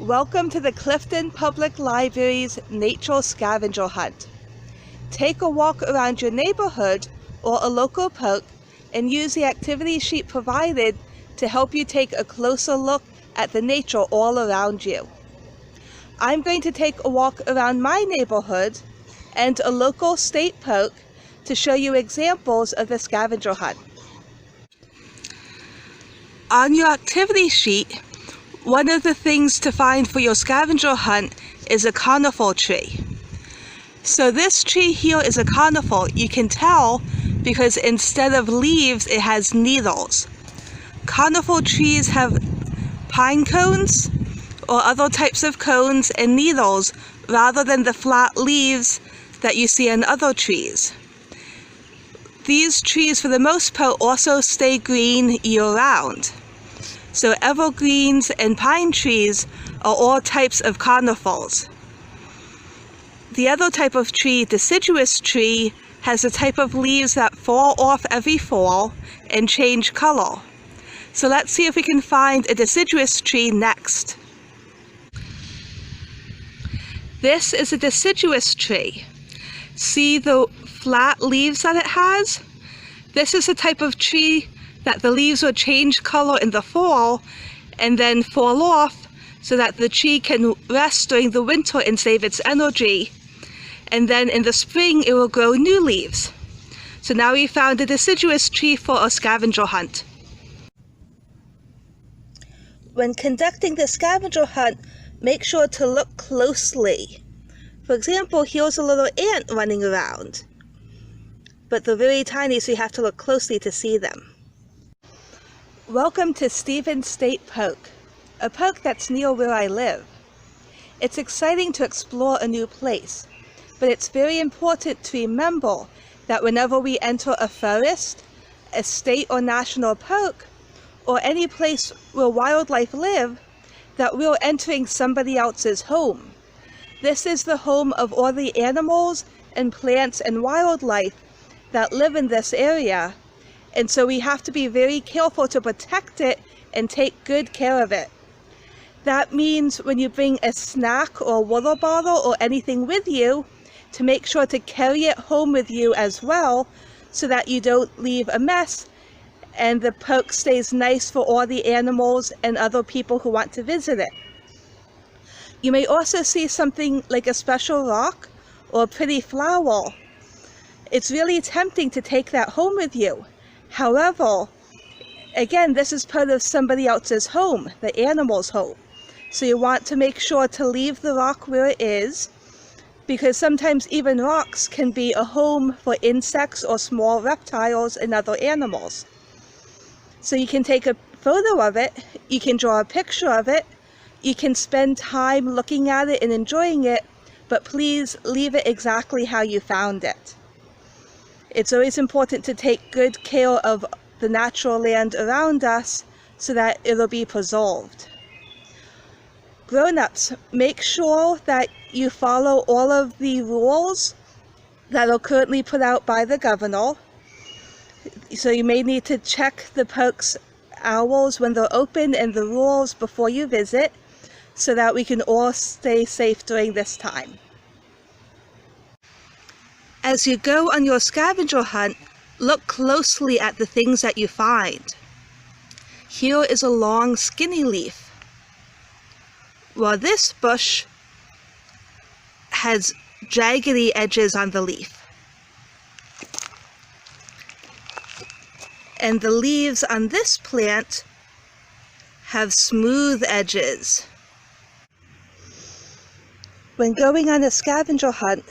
Welcome to the Clifton Public Library's Nature Scavenger Hunt. Take a walk around your neighborhood or a local park and use the activity sheet provided to help you take a closer look at the nature all around you. I'm going to take a walk around my neighborhood and a local state park to show you examples of the scavenger hunt. On your activity sheet, one of the things to find for your scavenger hunt is a conifer tree. So this tree here is a conifer. You can tell because instead of leaves, it has needles. Conifer trees have pine cones or other types of cones and needles rather than the flat leaves that you see in other trees. These trees, for the most part, also stay green year-round. So evergreens and pine trees are all types of conifers. The other type of tree, deciduous tree, has a type of leaves that fall off every fall and change color. So let's see if we can find a deciduous tree next. This is a deciduous tree. See the flat leaves that it has? This is a type of tree that the leaves will change color in the fall and then fall off so that the tree can rest during the winter and save its energy. And then in the spring it will grow new leaves. So now we found a deciduous tree for a scavenger hunt. When conducting the scavenger hunt, make sure to look closely. For example, here's a little ant running around. But they're very tiny, so you have to look closely to see them. Welcome to Stevens State Park, a park that's near where I live. It's exciting to explore a new place, but it's very important to remember that whenever we enter a forest, a state or national park, or any place where wildlife live, that we're entering somebody else's home. This is the home of all the animals and plants and wildlife that live in this area. And so we have to be very careful to protect it and take good care of it. That means when you bring a snack or water bottle or anything with you, to make sure to carry it home with you as well so that you don't leave a mess and the park stays nice for all the animals and other people who want to visit it. You may also see something like a special rock or a pretty flower. It's really tempting to take that home with you. However, again, this is part of somebody else's home, the animal's home. So you want to make sure to leave the rock where it is, because sometimes even rocks can be a home for insects or small reptiles and other animals. So you can take a photo of it, you can draw a picture of it, you can spend time looking at it and enjoying it, but please leave it exactly how you found it. It's always important to take good care of the natural land around us so that it'll be preserved. Grown-ups, make sure that you follow all of the rules that are currently put out by the governor. So you may need to check the park's hours when they're open and the rules before you visit so that we can all stay safe during this time. As you go on your scavenger hunt, look closely at the things that you find. Here is a long skinny leaf, while this bush has jaggedy edges on the leaf. And the leaves on this plant have smooth edges. When going on a scavenger hunt,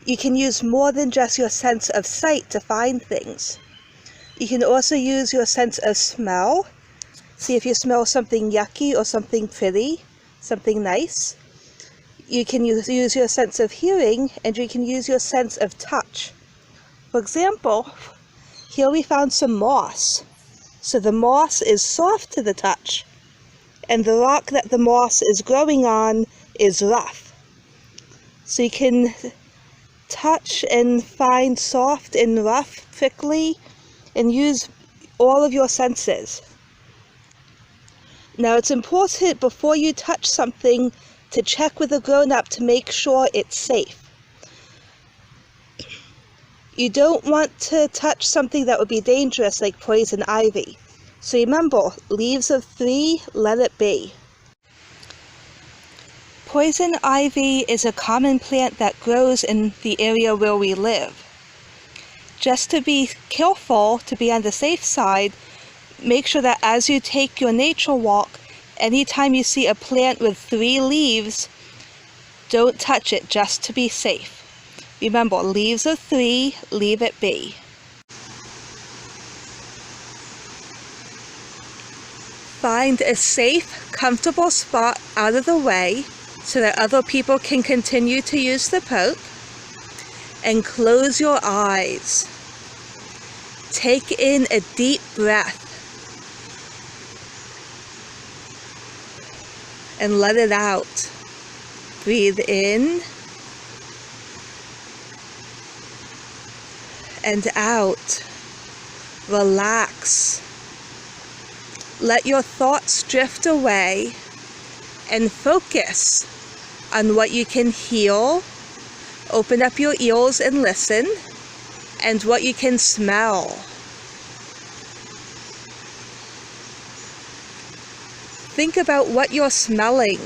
you can use more than just your sense of sight to find things. You can also use your sense of smell. See if you smell something yucky or something pretty, something nice. You can use your sense of hearing, and you can use your sense of touch. For example, here we found some moss. So the moss is soft to the touch, and the rock that the moss is growing on is rough. So you can touch and find soft and rough, prickly, and use all of your senses. Now it's important before you touch something to check with a grown-up to make sure it's safe. You don't want to touch something that would be dangerous like poison ivy. So remember, leaves of 3, let it be. Poison ivy is a common plant that grows in the area where we live. Just to be careful, to be on the safe side, make sure that as you take your nature walk, anytime you see a plant with 3 leaves, don't touch it, just to be safe. Remember, leaves of 3, leave it be. Find a safe, comfortable spot out of the way so that other people can continue to use the poke. And close your eyes. Take in a deep breath. And let it out. Breathe in. And out. Relax. Let your thoughts drift away and focus on what you can hear. Open up your ears and listen, and what you can smell. Think about what you're smelling.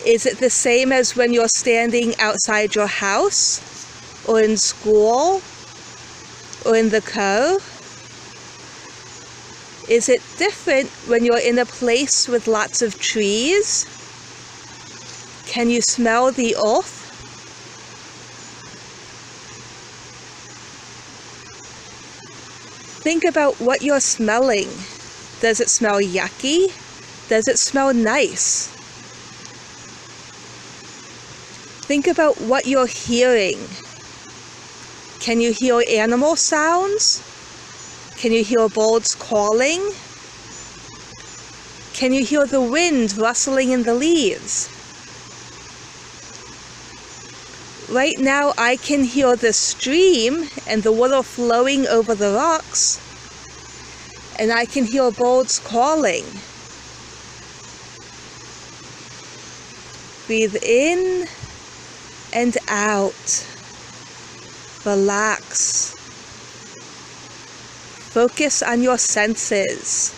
Is it the same as when you're standing outside your house, or in school, or in the car? Is it different when you're in a place with lots of trees? Can you smell the earth? Think about what you're smelling. Does it smell yucky? Does it smell nice? Think about what you're hearing. Can you hear animal sounds? Can you hear birds calling? Can you hear the wind rustling in the leaves? Right now I can hear the stream and the water flowing over the rocks, and I can hear birds calling. Breathe in and out. Relax. Focus on your senses.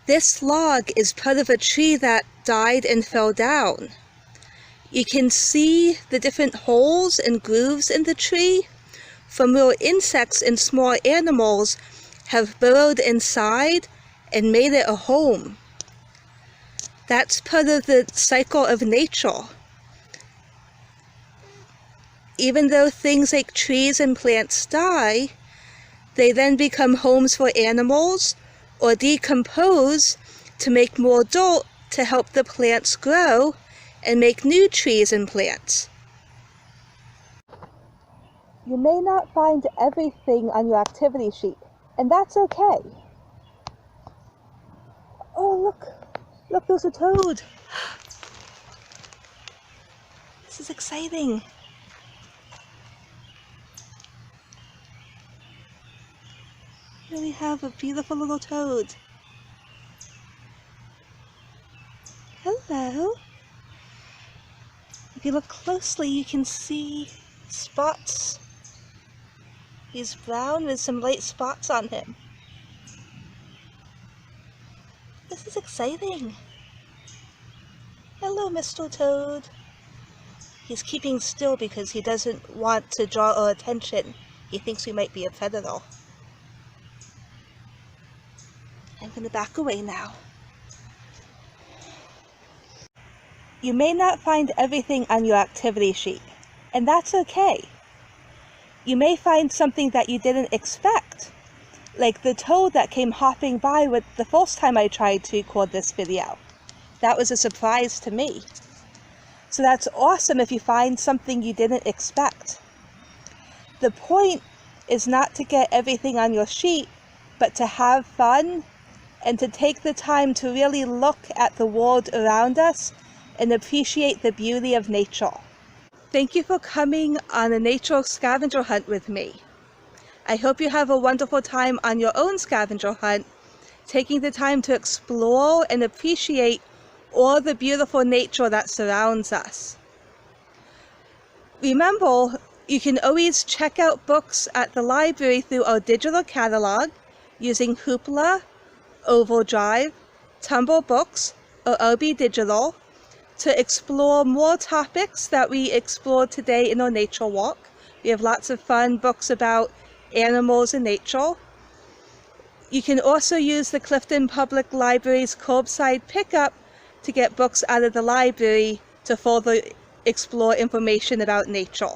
This log is part of a tree that died and fell down. You can see the different holes and grooves in the tree from where insects and small animals have burrowed inside and made it a home. That's part of the cycle of nature. Even though things like trees and plants die, they then become homes for animals or decompose to make more dirt to help the plants grow and make new trees and plants. You may not find everything on your activity sheet, and that's okay. Oh, look, there's a toad. This is exciting. Here we have a beautiful little toad. Hello. If you look closely, you can see spots. He's brown with some light spots on him. This is exciting. Hello, Mr. Toad. He's keeping still because he doesn't want to draw our attention. He thinks we might be a predator. I'm going to back away now. You may not find everything on your activity sheet, and that's okay. You may find something that you didn't expect, like the toad that came hopping by with the first time I tried to record this video. That was a surprise to me. So that's awesome if you find something you didn't expect. The point is not to get everything on your sheet, but to have fun and to take the time to really look at the world around us and appreciate the beauty of nature. Thank you for coming on a nature scavenger hunt with me. I hope you have a wonderful time on your own scavenger hunt, taking the time to explore and appreciate all the beautiful nature that surrounds us. Remember, you can always check out books at the library through our digital catalog using Hoopla, Overdrive, Tumblr Books, or OB Digital to explore more topics that we explored today in our nature walk. We have lots of fun books about animals and nature. You can also use the Clifton Public Library's curbside pickup to get books out of the library to further explore information about nature.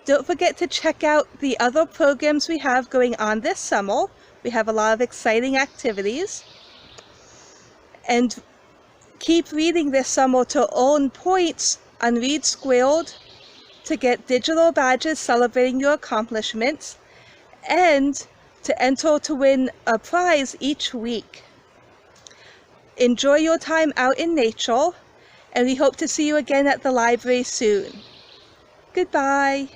Don't forget to check out the other programs we have going on this summer. We have a lot of exciting activities. And keep reading this summer to earn points on Read Squared, to get digital badges celebrating your accomplishments, and to enter to win a prize each week. Enjoy your time out in nature, and we hope to see you again at the library soon. Goodbye.